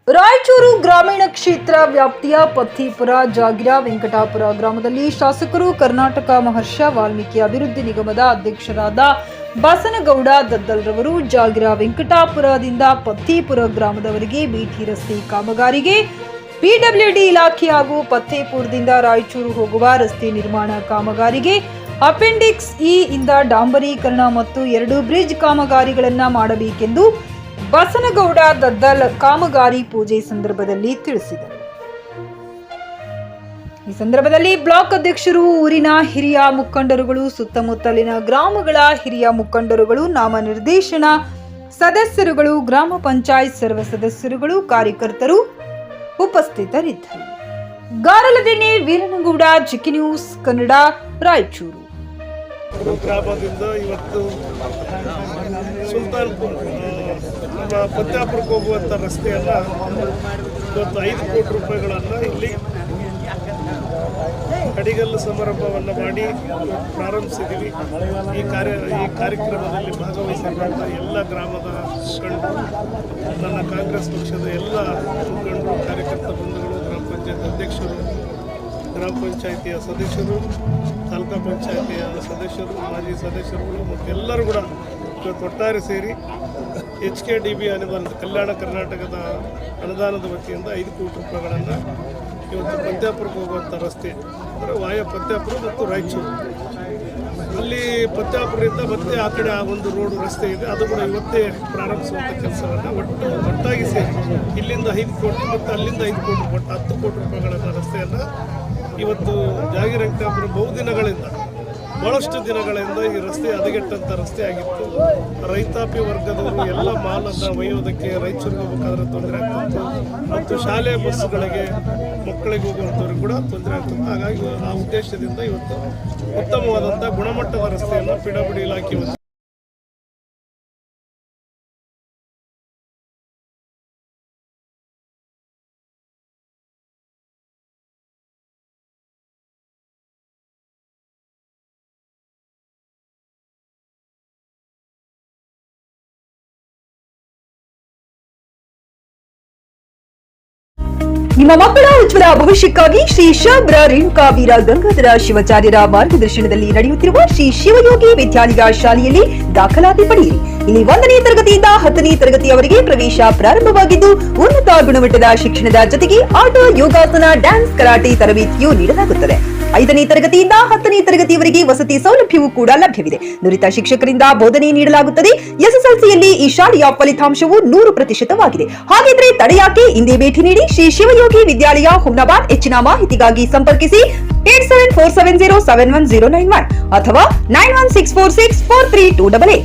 ರಾಯಚೂರು ಗ್ರಾಮೀಣ ಕ್ಷೇತ್ರ ವ್ಯಾಪ್ತಿಯ ಪತ್ತಿಪುರ ಜಾಗಿರ ವೆಂಕಟಾಪುರ ಗ್ರಾಮದಲ್ಲಿ ಶಾಸಕರು ಕರ್ನಾಟಕ ಮಹರ್ಷಿ ವಾಲ್ಮೀಕಿ ಅಭಿವೃದ್ಧಿ ನಿಗಮದ ಅಧ್ಯಕ್ಷರಾದ ಬಸನಗೌಡ ದದ್ದಲ್ ರವರು ಜಾಗಿರ ವೆಂಕಟಾಪುರದಿಂದ ಪತ್ತಿಪುರ ಗ್ರಾಮದವರೆಗೆ ಬಿಟಿ ರಸ್ತೆ ಕಾಮಗಾರಿಗೆ ಪಿಡಬ್ಲ್ಯೂಡಿ ಇಲಾಖೆ ಹಾಗೂ ಪತ್ತಿಪುರದಿಂದ ರಾಯಚೂರು ಹೋಗುವ ರಸ್ತೆ ನಿರ್ಮಾಣ ಕಾಮಗಾರಿಗೆ ಅಪೆಂಡಿಕ್ಸ್ ಇ ಇಂದ ಡಾಂಬರೀಕರಣ ಮತ್ತು 2 ಬ್ರಿಡ್ಜ್ ಕಾಮಗಾರಿಗಳನ್ನು ಮಾಡಬೇಕೆಂದು ಬಸನಗೌಡ ದದ್ದಲ್ ಕಾಮಗಾರಿ ಪೂಜೆ ಸಂದರ್ಭದಲ್ಲಿ ತಿಳಿಸಿದರು. ಈ ಸಂದರ್ಭದಲ್ಲಿ ಬ್ಲಾಕ್ ಅಧ್ಯಕ್ಷರು, ಊರಿನ ಹಿರಿಯ ಮುಖಂಡರುಗಳು, ಸುತ್ತಮುತ್ತಲಿನ ಗ್ರಾಮಗಳ ಹಿರಿಯ ಮುಖಂಡರುಗಳು, ನಾಮನಿರ್ದೇಶನ ಸದಸ್ಯರುಗಳು, ಗ್ರಾಮ ಪಂಚಾಯತ್ ಸರ್ವ ಸದಸ್ಯರುಗಳು, ಕಾರ್ಯಕರ್ತರು ಉಪಸ್ಥಿತರಿದ್ದರು. ಗಾರಲದೇನೆ ವೀರನಗೌಡ, ಜಿಕೆ ನ್ಯೂಸ್ ಕನ್ನಡ, ರಾಯಚೂರು. ಗ್ರಾಮದಿಂದ ಇವತ್ತು ಸುಲ್ತಾನ್ಪುರ ನಮ್ಮ ಪತ್ತಾಪುರಕ್ಕೆ ಹೋಗುವಂಥ ರಸ್ತೆಯನ್ನು ಇವತ್ತು 5 ಕೋಟಿ ರೂಪಾಯಿಗಳನ್ನು ಇಲ್ಲಿ ಅಡಿಗಲ್ಲು ಸಮಾರಂಭವನ್ನು ಮಾಡಿ ಪ್ರಾರಂಭಿಸಿದ್ದೀವಿ. ಈ ಕಾರ್ಯಕ್ರಮದಲ್ಲಿ ಭಾಗವಹಿಸಿರುವಂಥ ಎಲ್ಲ ಗ್ರಾಮದ ಮುಖಂಡರು, ನನ್ನ ಕಾಂಗ್ರೆಸ್ ಪಕ್ಷದ ಎಲ್ಲ ಮುಖಂಡರು, ಕಾರ್ಯಕರ್ತ ಬಂಧುಗಳು, ಗ್ರಾಮ ಪಂಚಾಯತ್ ಅಧ್ಯಕ್ಷರು, ಗ್ರಾಮ ಪಂಚಾಯಿತಿಯ ಸದಸ್ಯರು, ತಾಲೂಕಾ ಪಂಚಾಯಿತಿಯ ಸದಸ್ಯರು, ಮಾಜಿ ಸದಸ್ಯರುಗಳು ಮತ್ತು ಎಲ್ಲರೂ ಕೂಡ ಇವತ್ತು ಒಟ್ಟಾರೆ ಸೇರಿ HKDB ಅನುದಾನದ ಕಲ್ಯಾಣ ಕರ್ನಾಟಕದ ಅನುದಾನದ ವತಿಯಿಂದ 5 ಕೋಟಿ ರೂಪಾಯಿಗಳನ್ನು ಇವತ್ತು ಪತ್ತಾಪುರಕ್ಕೆ ಹೋಗುವಂಥ ರಸ್ತೆ ಅಂದರೆ ವಾಯ ಪತ್ತಾಪುರ ಮತ್ತು ರಾಯಚೂರು, ಅಲ್ಲಿ ಪತ್ತಾಪುರದಿಂದ ಮತ್ತೆ ಆ ಕಡೆ ಆ ಒಂದು ರೋಡ್ ರಸ್ತೆ ಇದೆ, ಅದು ಕೂಡ ಇವತ್ತೇ ಪ್ರಾರಂಭಿಸುವಂಥ ಕೆಲಸವನ್ನು ಒಟ್ಟಾಗಿ ಸೇರಿ ಇಲ್ಲಿಂದ 5 ಕೋಟಿ ಮತ್ತು ಅಲ್ಲಿಂದ 5 ಕೋಟಿ ಒಟ್ಟು 10 ಕೋಟಿ ರೂಪಾಯಿಗಳನ್ನು ರಸ್ತೆಯನ್ನು ಇವತ್ತು ಜಾಗಿರ ವೆಂಕಟಾಪುರ ಬಹುದಿನಗಳಿಂದ ಭಾಳಷ್ಟು ದಿನಗಳಿಂದ ಈ ರಸ್ತೆ ಹದಗೆಟ್ಟಂಥ ರಸ್ತೆ ಆಗಿತ್ತು. ರೈತಾಪಿ ವರ್ಗದವರು ಎಲ್ಲ ಮಾಲನ್ನು ಒಯ್ಯೋದಕ್ಕೆ ರಾಯಚೂರಿಗೆ ಹೋಗಬೇಕಾದ್ರೆ ತೊಂದರೆ ಆಗ್ತಿತ್ತು ಮತ್ತು ಶಾಲೆ ಬಸ್ಸುಗಳಿಗೆ ಮಕ್ಕಳಿಗೆ ಹೋಗುವಂಥವ್ರಿಗೆ ಕೂಡ ತೊಂದರೆ ಆಗ್ತಿತ್ತು. ಹಾಗಾಗಿ ಆ ಉದ್ದೇಶದಿಂದ ಇವತ್ತು ಉತ್ತಮವಾದಂಥ ಗುಣಮಟ್ಟದ ರಸ್ತೆಯನ್ನು ಪಿಡಬ್ಲ್ಯೂಡಿ ಇಲಾಖೆ ನಿಮ್ಮ ಮಕ್ಕಳ ಉಜ್ವಲ ಭವಿಷ್ಯಕ್ಕಾಗಿ ಶ್ರೀ ಶಬ್ರ ರೇಣುಕಾ ವೀರ ಗಂಗಾಧರ ಶಿವಾಚಾರ್ಯರ ಮಾರ್ಗದರ್ಶನದಲ್ಲಿ ನಡೆಯುತ್ತಿರುವ ಶ್ರೀ ಶಿವಯೋಗಿ ವಿದ್ಯಾಲಯ ಶಾಲೆಯಲ್ಲಿ ದಾಖಲಾತಿ ಪಡೆಯಿರಿ. ಇಲ್ಲಿ 1ನೇ ತರಗತಿಯಿಂದ 10ನೇ ತರಗತಿಯವರೆಗೆ ಪ್ರವೇಶ ಪ್ರಾರಂಭವಾಗಿದ್ದು, ಉನ್ನತ ಗುಣಮಟ್ಟದ ಶಿಕ್ಷಣದ ಜೊತೆಗೆ ಆಟ, ಯೋಗಾಸನ, ಡ್ಯಾನ್ಸ್, ಕರಾಟೆ ತರಬೇತಿಯೂ ನೀಡಲಾಗುತ್ತದೆ. 5ನೇ ತರಗತಿಯಿಂದ 10ನೇ ತರಗತಿಯವರೆಗೆ ವಸತಿ ಸೌಲಭ್ಯವೂ ಕೂಡ ಲಭ್ಯವಿದೆ. ನುರಿತ ಶಿಕ್ಷಕರಿಂದ ಬೋಧನೆ ನೀಡಲಾಗುತ್ತದೆ. SSLCಯಲ್ಲಿ ಈ ಶಾಲೆಯ ಫಲಿತಾಂಶವು 100%ವಾಗಿದೆ. ಹಾಗಿದ್ರೆ ತಡೆಯಾಕೆ? ಇಂದೇ ಭೇಟಿ ನೀಡಿ ಶ್ರೀ ಶಿವಯೋಗಿ ವಿದ್ಯಾಲಯ, ಹುಮ್ನಾಬಾದ್. ಹೆಚ್ಚಿನ ಮಾಹಿತಿಗಾಗಿ ಸಂಪರ್ಕಿಸಿ 8747071091 ಅಥವಾ 9164643288.